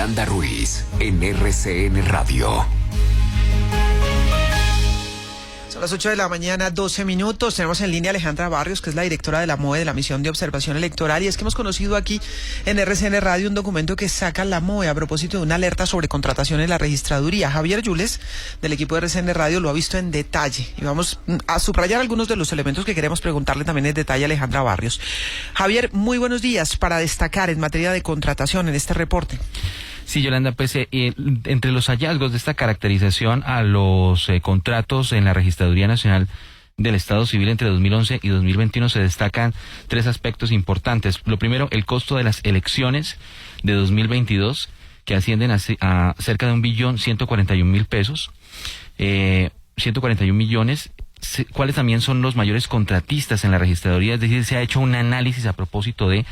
Yolanda Ruiz en RCN Radio. Son las 8 de la mañana, 12 minutos. Tenemos en línea a Alejandra Barrios, que es la directora de la MOE, de la Misión de Observación Electoral. Y es que hemos conocido aquí en RCN Radio un documento que saca la MOE a propósito de una alerta sobre contratación en la registraduría. Javier Yules, del equipo de RCN Radio, lo ha visto en detalle. Y vamos a subrayar algunos de los elementos que queremos preguntarle también en detalle a Alejandra Barrios. Javier, muy buenos días. Para destacar en materia de contratación en este reporte. Sí, Yolanda, pues entre los hallazgos de esta caracterización a los contratos en la Registraduría Nacional del Estado Civil entre 2011 y 2021 se destacan tres aspectos importantes. Lo primero, el costo de las elecciones de 2022, que ascienden a cerca de 1.141.000 pesos, 141 millones. ¿Cuáles también son los mayores contratistas en la registraduría? Es decir, se ha hecho un análisis a propósito de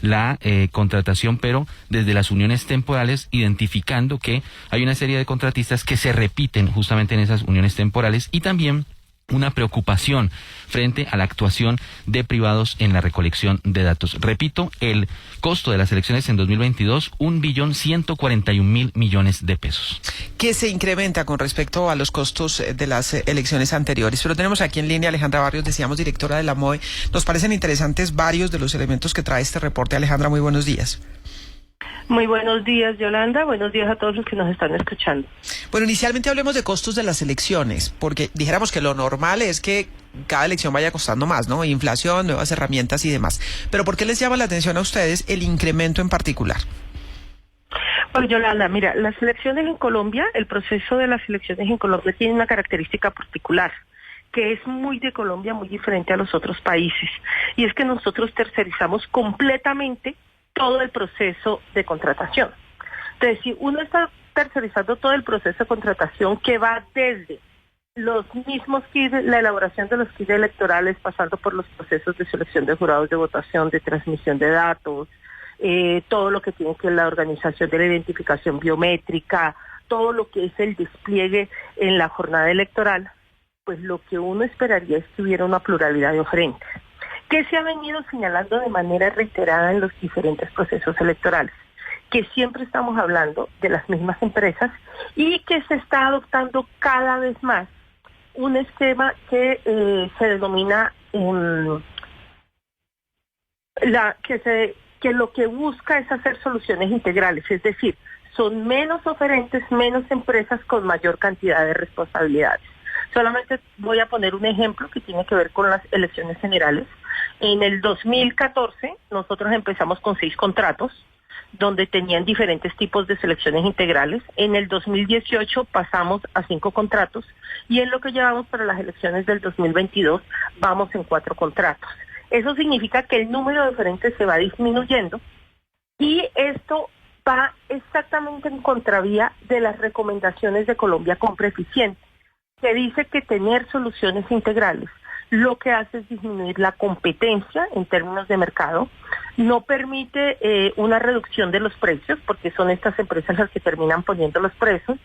la contratación, pero desde las uniones temporales, identificando que hay una serie de contratistas que se repiten justamente en esas uniones temporales, y también una preocupación frente a la actuación de privados en la recolección de datos. Repito, el costo de las elecciones en 2022, 1.141.000 millones de pesos. Que se incrementa con respecto a los costos de las elecciones anteriores. Pero tenemos aquí en línea a Alejandra Barrios, decíamos, directora de la MOE. Nos parecen interesantes varios de los elementos que trae este reporte. Alejandra, muy buenos días. Muy buenos días, Yolanda. Buenos días a todos los que nos están escuchando. Bueno, inicialmente hablemos de costos de las elecciones, porque dijéramos que lo normal es que cada elección vaya costando más, ¿no? Inflación, nuevas herramientas y demás. Pero ¿por qué les llama la atención a ustedes el incremento en particular? Pues, Yolanda, mira, las elecciones en Colombia, el proceso de las elecciones en Colombia tiene una característica particular, que es muy de Colombia, muy diferente a los otros países. Y es que nosotros tercerizamos completamente todo el proceso de contratación. Entonces, si uno está tercerizando todo el proceso de contratación, que va desde los mismos kits, la elaboración de los kits electorales, pasando por los procesos de selección de jurados de votación, de transmisión de datos, todo lo que tiene que ver la organización de la identificación biométrica, todo lo que es el despliegue en la jornada electoral, pues lo que uno esperaría es que hubiera una pluralidad de oferentes, que se ha venido señalando de manera reiterada en los diferentes procesos electorales, que siempre estamos hablando de las mismas empresas y que se está adoptando cada vez más un esquema que se denomina que lo que busca es hacer soluciones integrales, es decir, son menos oferentes, menos empresas con mayor cantidad de responsabilidades. Solamente voy a poner un ejemplo que tiene que ver con las elecciones generales. En el 2014 nosotros empezamos con 6 contratos, donde tenían diferentes tipos de selecciones integrales. En el 2018 pasamos a 5 contratos y en lo que llevamos para las elecciones del 2022 vamos en 4 contratos. Eso significa que el número de oferentes se va disminuyendo y esto va exactamente en contravía de las recomendaciones de Colombia Compra Eficiente, que dice que tener soluciones integrales lo que hace es disminuir la competencia en términos de mercado, no permite una reducción de los precios, porque son estas empresas las que terminan poniendo los precios.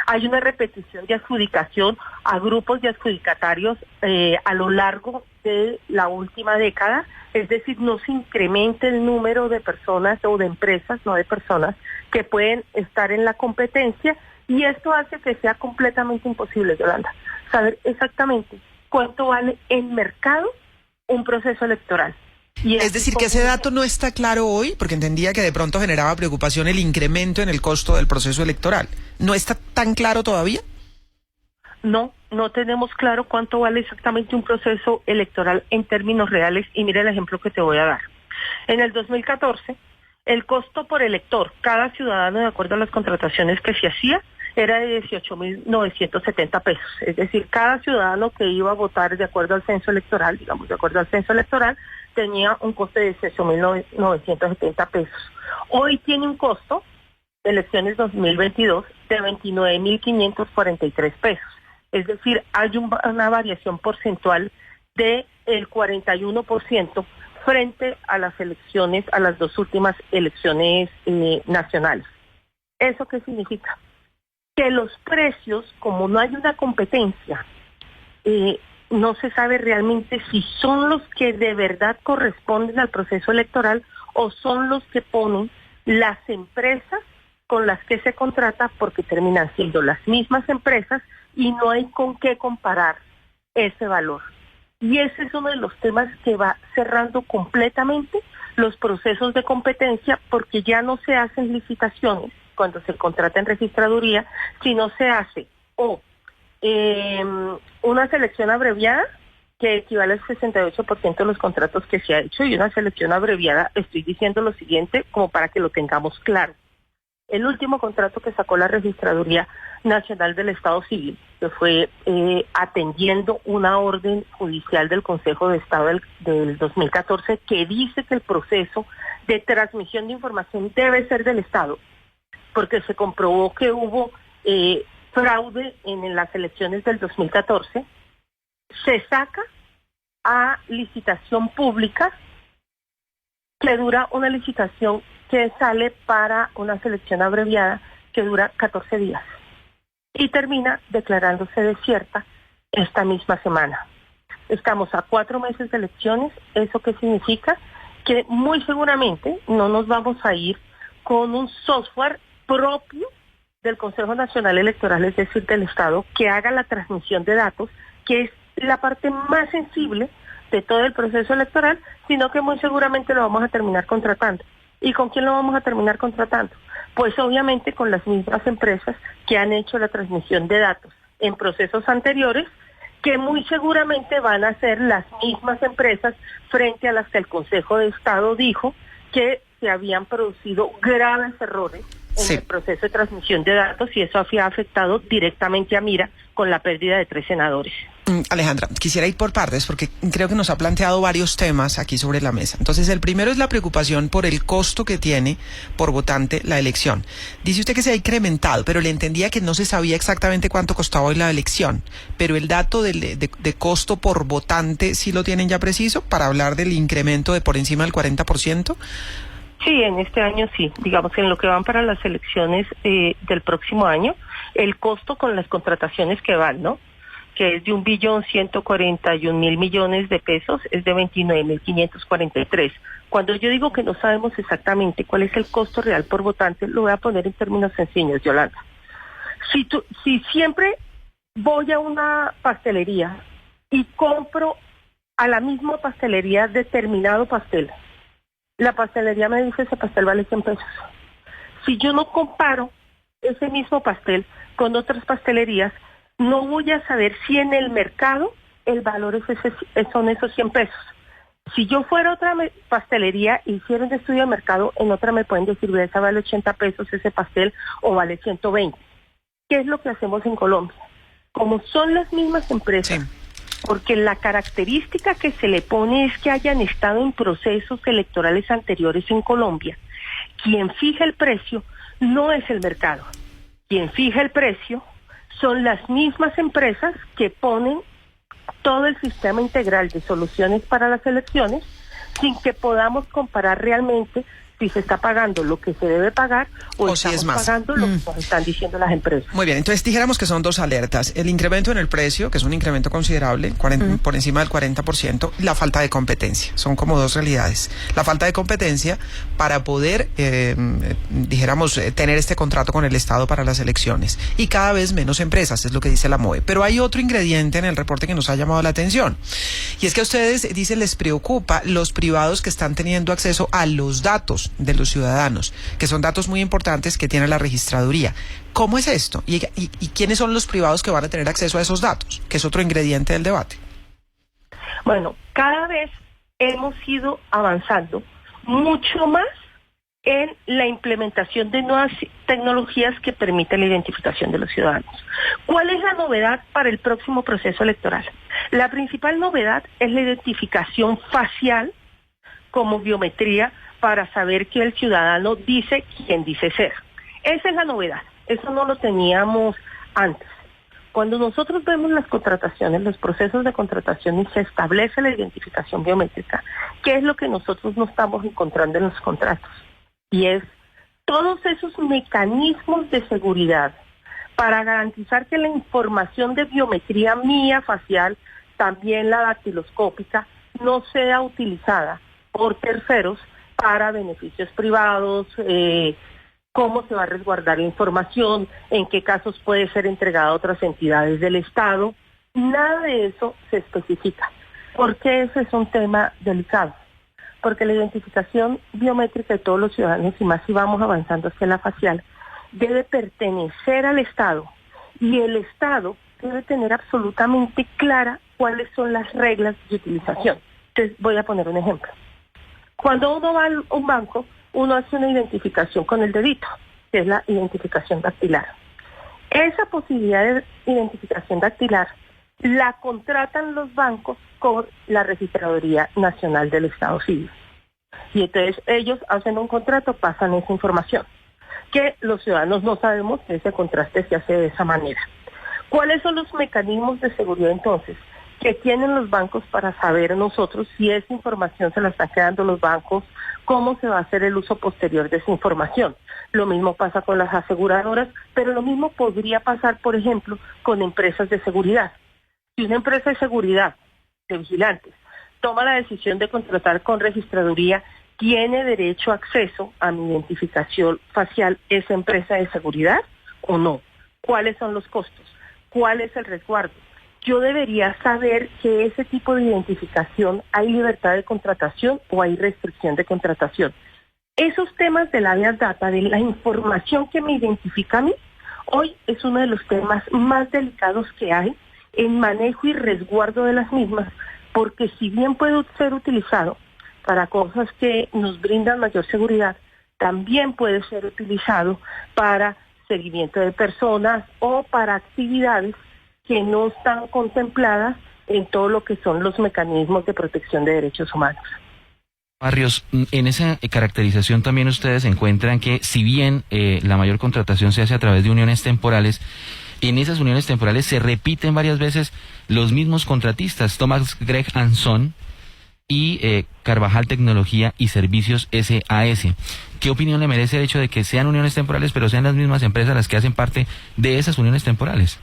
Hay una repetición de adjudicación a grupos de adjudicatarios a lo largo de la última década, es decir, no se incrementa el número de personas o de empresas, no de personas, que pueden estar en la competencia, y esto hace que sea completamente imposible, Yolanda, saber exactamente cuánto vale en mercado un proceso electoral. Y es decir, que ese dato no está claro hoy, porque entendía que de pronto generaba preocupación el incremento en el costo del proceso electoral. ¿No está tan claro todavía? No tenemos claro cuánto vale exactamente un proceso electoral en términos reales, y mira el ejemplo que te voy a dar. En el 2014, el costo por elector, cada ciudadano, de acuerdo a las contrataciones que se hacía, era de 18.970 pesos. Es decir, cada ciudadano que iba a votar de acuerdo al censo electoral, tenía un coste de 18.970 pesos. Hoy tiene un costo, elecciones 2022, de 29.543 pesos. Es decir, hay una variación porcentual del 41% frente a las elecciones, a las 2 últimas elecciones nacionales. ¿Eso qué significa? Que los precios, como no hay una competencia, no se sabe realmente si son los que de verdad corresponden al proceso electoral o son los que ponen las empresas con las que se contrata porque terminan siendo las mismas empresas y no hay con qué comparar ese valor. Y ese es uno de los temas que va cerrando completamente los procesos de competencia, porque ya no se hacen licitaciones cuando se contrata en registraduría, sino se hace una selección abreviada que equivale al 68% de los contratos que se ha hecho, y una selección abreviada, estoy diciendo lo siguiente como para que lo tengamos claro. El último contrato que sacó la Registraduría Nacional del Estado Civil, que fue atendiendo una orden judicial del Consejo de Estado del 2014, que dice que el proceso de transmisión de información debe ser del Estado, porque se comprobó que hubo fraude en las elecciones del 2014, se saca a licitación pública, que dura una licitación que sale para una selección abreviada que dura 14 días y termina declarándose desierta esta misma semana. Estamos a 4 meses de elecciones. ¿Eso qué significa? Que muy seguramente no nos vamos a ir con un software propio del Consejo Nacional Electoral, es decir, del Estado, que haga la transmisión de datos, que es la parte más sensible de todo el proceso electoral, sino que muy seguramente lo vamos a terminar contratando. ¿Y con quién lo vamos a terminar contratando? Pues obviamente con las mismas empresas que han hecho la transmisión de datos en procesos anteriores, que muy seguramente van a ser las mismas empresas frente a las que el Consejo de Estado dijo que se habían producido graves errores en el proceso de transmisión de datos, y eso había afectado directamente a Mira con la pérdida de 3 senadores. Alejandra, quisiera ir por partes porque creo que nos ha planteado varios temas aquí sobre la mesa. Entonces, el primero es la preocupación por el costo que tiene por votante la elección. Dice usted que se ha incrementado, pero le entendía que no se sabía exactamente cuánto costaba hoy la elección. Pero el dato de costo por votante, ¿sí lo tienen ya preciso para hablar del incremento de por encima del 40%? Sí, en este año sí. Digamos que en lo que van para las elecciones del próximo año, el costo con las contrataciones que van, ¿no?, que es de 1.141.000 millones de pesos, es de 29.543. Cuando yo digo que no sabemos exactamente cuál es el costo real por votante, lo voy a poner en términos sencillos, Yolanda. Si siempre voy a una pastelería y compro a la misma pastelería determinado pastel, la pastelería me dice ese pastel vale 100 pesos. Si yo no comparo ese mismo pastel con otras pastelerías, no voy a saber si en el mercado el valor son esos 100 pesos. Si yo fuera a otra pastelería y hiciera un estudio de mercado, en otra me pueden decir, esa vale 80 pesos ese pastel o vale 120. ¿Qué es lo que hacemos en Colombia? Como son las mismas empresas, porque la característica que se le pone es que hayan estado en procesos electorales anteriores en Colombia, quien fija el precio no es el mercado. Quien fija el precio son las mismas empresas que ponen todo el sistema integral de soluciones para las elecciones, sin que podamos comparar realmente si se está pagando lo que se debe pagar o si estamos es más pagando lo que nos están diciendo las empresas. Muy bien, entonces dijéramos que son dos alertas: el incremento en el precio, que es un incremento considerable, por encima del 40%, y la falta de competencia. Son como dos realidades. La falta de competencia para poder, tener este contrato con el Estado para las elecciones, y cada vez menos empresas, es lo que dice la MOE. Pero hay otro ingrediente en el reporte que nos ha llamado la atención, y es que a ustedes, dicen, les preocupa los privados que están teniendo acceso a los datos de los ciudadanos, que son datos muy importantes que tiene la registraduría. ¿Cómo es esto? ¿Y quiénes son los privados que van a tener acceso a esos datos? Que es otro ingrediente del debate. Bueno, cada vez hemos ido avanzando mucho más en la implementación de nuevas tecnologías que permiten la identificación de los ciudadanos. ¿Cuál es la novedad para el próximo proceso electoral? La principal novedad es la identificación facial como biometría para saber que el ciudadano dice quién dice ser. Esa es la novedad. Eso no lo teníamos antes. Cuando nosotros vemos las contrataciones, los procesos de contratación y se establece la identificación biométrica, ¿qué es lo que nosotros no estamos encontrando en los contratos? Y es todos esos mecanismos de seguridad para garantizar que la información de biometría mía facial, también la dactiloscópica, no sea utilizada por terceros para beneficios privados, cómo se va a resguardar la información, en qué casos puede ser entregada a otras entidades del Estado. Nada de eso se especifica. ¿Por qué ese es un tema delicado? Porque la identificación biométrica de todos los ciudadanos, y más si vamos avanzando hacia la facial, debe pertenecer al Estado, y el Estado debe tener absolutamente clara cuáles son las reglas de utilización. Entonces voy a poner un ejemplo. Cuando uno va a un banco, uno hace una identificación con el dedito, que es la identificación dactilar. Esa posibilidad de identificación dactilar la contratan los bancos con la Registraduría Nacional del Estado Civil. Y entonces ellos hacen un contrato, pasan esa información, que los ciudadanos no sabemos que ese contraste se hace de esa manera. ¿Cuáles son los mecanismos de seguridad entonces que tienen los bancos para saber nosotros si esa información se la están quedando los bancos, cómo se va a hacer el uso posterior de esa información? Lo mismo pasa con las aseguradoras, pero lo mismo podría pasar, por ejemplo, con empresas de seguridad. Si una empresa de seguridad, de vigilantes, toma la decisión de contratar con registraduría, ¿tiene derecho a acceso a mi identificación facial esa empresa de seguridad o no? ¿Cuáles son los costos? ¿Cuál es el resguardo? Yo debería saber que ese tipo de identificación hay libertad de contratación o hay restricción de contratación. Esos temas de la Big Data, de la información que me identifica a mí, hoy es uno de los temas más delicados que hay en manejo y resguardo de las mismas, porque si bien puede ser utilizado para cosas que nos brindan mayor seguridad, también puede ser utilizado para seguimiento de personas o para actividades que no están contempladas en todo lo que son los mecanismos de protección de derechos humanos. Barrios, en esa caracterización también ustedes encuentran que si bien la mayor contratación se hace a través de uniones temporales, en esas uniones temporales se repiten varias veces los mismos contratistas, Thomas Gregg & Son y Carvajal Tecnología y Servicios SAS. ¿Qué opinión le merece el hecho de que sean uniones temporales, pero sean las mismas empresas las que hacen parte de esas uniones temporales?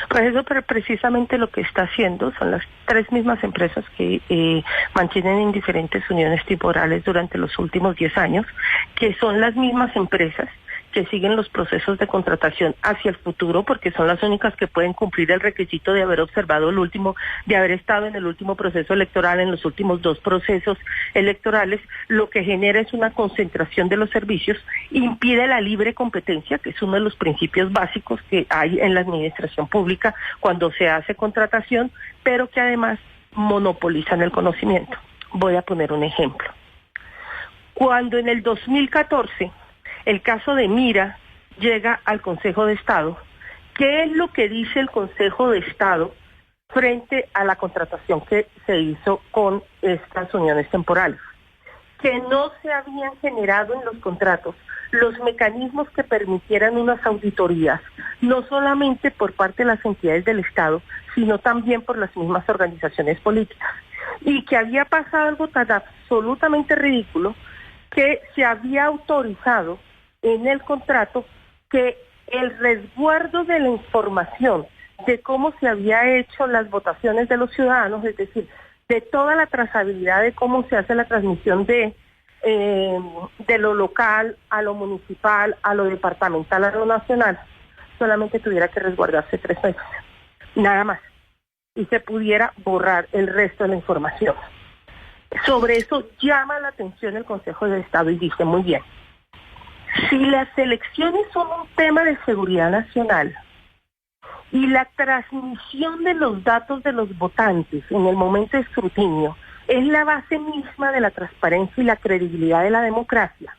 Pues eso precisamente lo que está haciendo son las tres mismas empresas que mantienen en diferentes uniones temporales durante los últimos 10 años, que son las mismas empresas que siguen los procesos de contratación hacia el futuro, porque son las únicas que pueden cumplir el requisito de haber observado el último, de haber estado en el último proceso electoral, en los últimos 2 procesos electorales. Lo que genera es una concentración de los servicios, impide la libre competencia, que es uno de los principios básicos que hay en la administración pública cuando se hace contratación, pero que además monopolizan el conocimiento. Voy a poner un ejemplo. Cuando en el 2014 el caso de Mira llega al Consejo de Estado, ¿qué es lo que dice el Consejo de Estado frente a la contratación que se hizo con estas uniones temporales? Que no se habían generado en los contratos los mecanismos que permitieran unas auditorías, no solamente por parte de las entidades del Estado, sino también por las mismas organizaciones políticas. Y que había pasado algo tan absolutamente ridículo que se había autorizado en el contrato que el resguardo de la información de cómo se había hecho las votaciones de los ciudadanos, es decir, de toda la trazabilidad de cómo se hace la transmisión de lo local a lo municipal, a lo departamental, a lo nacional, solamente tuviera que resguardarse 3 meses, nada más, y se pudiera borrar el resto de la información. Sobre eso llama la atención el Consejo de Estado y dice muy bien, si las elecciones son un tema de seguridad nacional y la transmisión de los datos de los votantes en el momento de escrutinio es la base misma de la transparencia y la credibilidad de la democracia,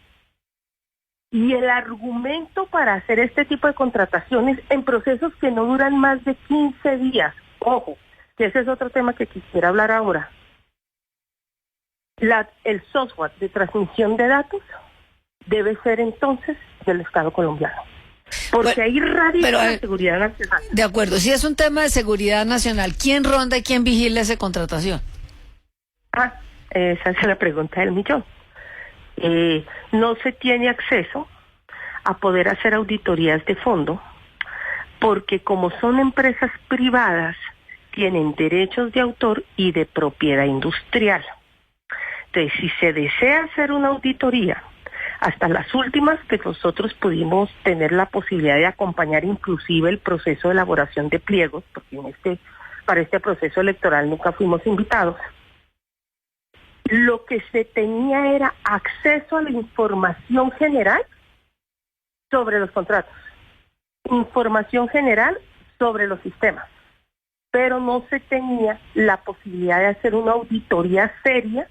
y el argumento para hacer este tipo de contrataciones en procesos que no duran más de 15 días, ojo, que ese es otro tema que quisiera hablar ahora, el software de transmisión de datos debe ser entonces del Estado colombiano. Porque ahí radica la seguridad nacional. De acuerdo, si es un tema de seguridad nacional, ¿quién ronda y quién vigila esa contratación? Esa es la pregunta del millón. No se tiene acceso a poder hacer auditorías de fondo, porque como son empresas privadas, tienen derechos de autor y de propiedad industrial. Entonces, si se desea hacer una auditoría hasta las últimas que nosotros pudimos tener la posibilidad de acompañar inclusive el proceso de elaboración de pliegos, porque para este proceso electoral nunca fuimos invitados. Lo que se tenía era acceso a la información general sobre los contratos, información general sobre los sistemas, pero no se tenía la posibilidad de hacer una auditoría seria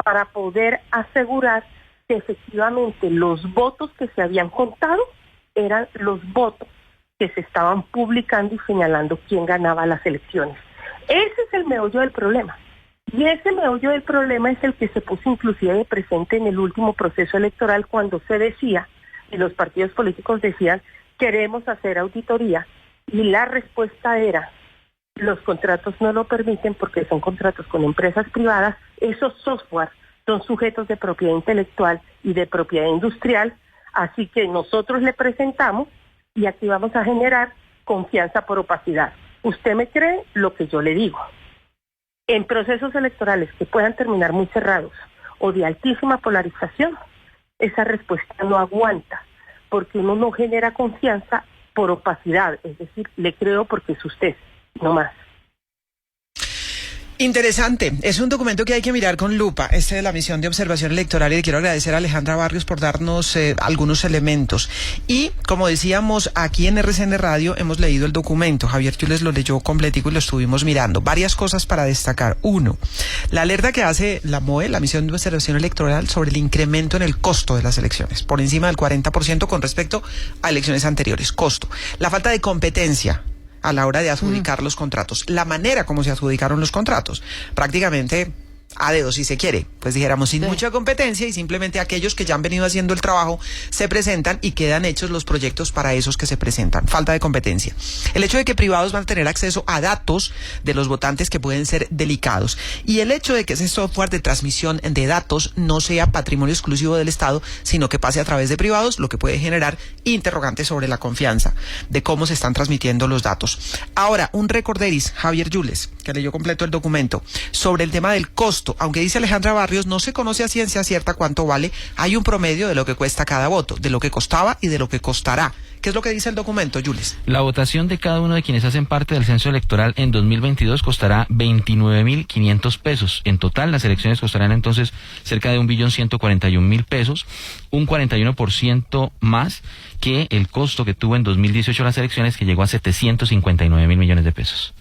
para poder asegurar que efectivamente los votos que se habían contado eran los votos que se estaban publicando y señalando quién ganaba las elecciones. Ese es el meollo del problema. Y ese meollo del problema es el que se puso inclusive de presente en el último proceso electoral, cuando se decía, y los partidos políticos decían, queremos hacer auditoría, y la respuesta era, los contratos no lo permiten porque son contratos con empresas privadas, esos software son sujetos de propiedad intelectual y de propiedad industrial, así que nosotros le presentamos y aquí vamos a generar confianza por opacidad. Usted me cree lo que yo le digo. En procesos electorales que puedan terminar muy cerrados o de altísima polarización, esa respuesta no aguanta, porque uno no genera confianza por opacidad, es decir, le creo porque es usted, no más. Interesante, es un documento que hay que mirar con lupa, de la misión de observación electoral, y le quiero agradecer a Alejandra Barrios por darnos algunos elementos. Y como decíamos, aquí en RCN Radio hemos leído el documento, Javier Yules lo leyó completico y lo estuvimos mirando. Varias cosas para destacar. Uno, la alerta que hace la MOE, la misión de observación electoral, sobre el incremento en el costo de las elecciones, por encima del 40% con respecto a elecciones anteriores. Costo. La falta de competencia a la hora de adjudicar los contratos, la manera como se adjudicaron los contratos, prácticamente a dedo, si se quiere, pues dijéramos sin mucha competencia, y simplemente aquellos que ya han venido haciendo el trabajo se presentan y quedan hechos los proyectos para esos que se presentan. Falta de competencia. El hecho de que privados van a tener acceso a datos de los votantes que pueden ser delicados, y el hecho de que ese software de transmisión de datos no sea patrimonio exclusivo del Estado, sino que pase a través de privados, lo que puede generar interrogantes sobre la confianza de cómo se están transmitiendo los datos. Ahora, un recorderis, Javier Yules, que leyó completo el documento, sobre el tema del costo. Aunque dice Alejandra Barrios, no se conoce a ciencia cierta cuánto vale, hay un promedio de lo que cuesta cada voto, de lo que costaba y de lo que costará. ¿Qué es lo que dice el documento, Yules? La votación de cada uno de quienes hacen parte del censo electoral en 2022 costará 29.500 pesos. En total, las elecciones costarán entonces cerca de 1.141.000 pesos, un 41% más que el costo que tuvo en 2018 las elecciones, que llegó a 759.000 millones de pesos.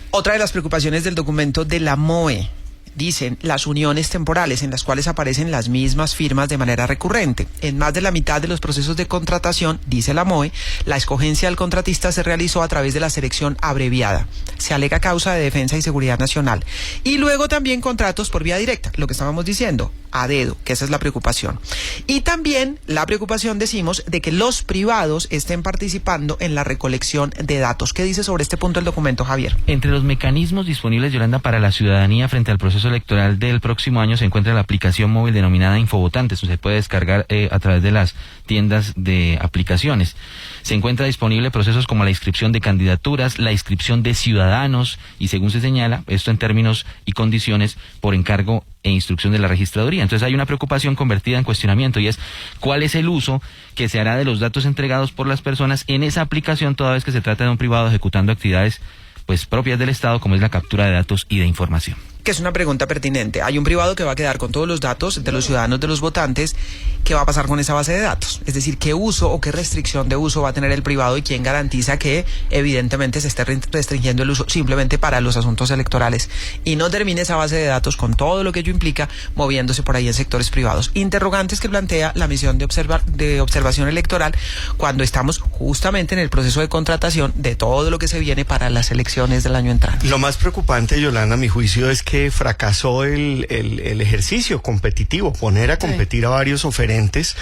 Otra de las preocupaciones del documento de la MOE, dicen las uniones temporales, en las cuales aparecen las mismas firmas de manera recurrente. En más de la mitad de los procesos de contratación, dice la MOE, la escogencia del contratista se realizó a través de la selección abreviada. Se alega causa de defensa y seguridad nacional. Y luego también contratos por vía directa, lo que estábamos diciendo, a dedo, que esa es la preocupación. Y también la preocupación, decimos, de que los privados estén participando en la recolección de datos. ¿Qué dice sobre este punto el documento, Javier? Entre los mecanismos disponibles, Yolanda, para la ciudadanía frente al proceso electoral del próximo año se encuentra la aplicación móvil denominada Infovotantes. Se puede descargar a través de las tiendas de aplicaciones. Se encuentra disponible procesos como la inscripción de candidaturas, la inscripción de ciudadanos y, según se señala, esto en términos y condiciones por encargo e instrucción de la registraduría. Entonces hay una preocupación convertida en cuestionamiento, y es cuál es el uso que se hará de los datos entregados por las personas en esa aplicación, toda vez que se trata de un privado ejecutando actividades pues propias del Estado, como es la captura de datos y de información. Que es una pregunta pertinente. Hay un privado que va a quedar con todos los datos de los ciudadanos, de los votantes. ¿Qué va a pasar con esa base de datos? Es decir, ¿qué uso o qué restricción de uso va a tener el privado, y quién garantiza que evidentemente se esté restringiendo el uso simplemente para los asuntos electorales y no termine esa base de datos con todo lo que ello implica moviéndose por ahí en sectores privados? Interrogantes que plantea la misión de observación electoral cuando estamos justamente en el proceso de contratación de todo lo que se viene para las elecciones del año entrante. Lo más preocupante, Yolanda, a mi juicio, es que fracasó el ejercicio competitivo, poner a competir a varios oferentes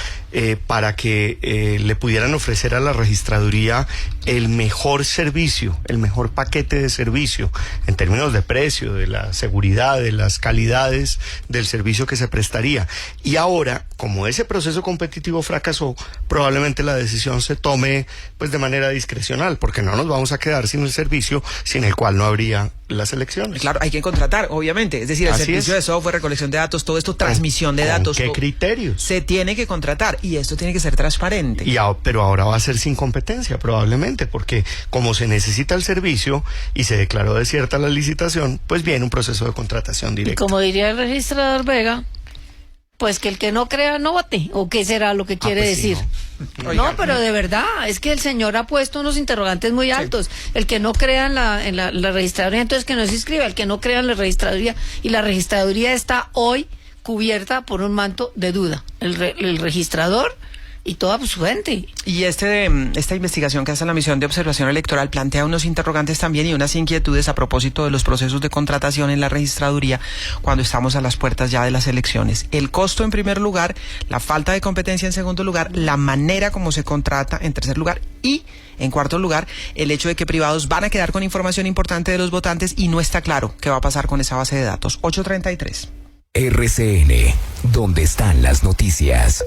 para que le pudieran ofrecer a la registraduría el mejor servicio, el mejor paquete de servicio en términos de precio, de la seguridad, de las calidades del servicio que se prestaría. Y ahora, como ese proceso competitivo fracasó, probablemente la decisión se tome pues de manera discrecional, porque no nos vamos a quedar sin el servicio sin el cual no habría las elecciones. Claro, hay que contratar, obviamente. obviamente. Es decir, el Así servicio es. de software, recolección de datos, todo esto, transmisión de datos. ¿Con qué criterios? Se tiene que contratar y esto tiene que ser transparente. Pero ahora va a ser sin competencia, probablemente, porque como se necesita el servicio y se declaró desierta la licitación, pues viene un proceso de contratación Y directa. como diría el registrador Vega, pues que el que no crea no vote, o qué será lo que quiere pues sí, decir. no. No, Oiga, pero de verdad, es que el señor ha puesto unos interrogantes muy altos. El que no crea en la registraduría, entonces que no se inscriba. El que no crea en la registraduría, y la registraduría está hoy cubierta por un manto de duda. El registrador y toda su gente. Y esta investigación que hace la misión de observación electoral plantea unos interrogantes también y unas inquietudes a propósito de los procesos de contratación en la registraduría cuando estamos a las puertas ya de las elecciones. El costo en primer lugar, la falta de competencia en segundo lugar, la manera como se contrata en tercer lugar y en cuarto lugar, el hecho de que privados van a quedar con información importante de los votantes y no está claro qué va a pasar con esa base de datos. 8:33. RCN, donde están las noticias.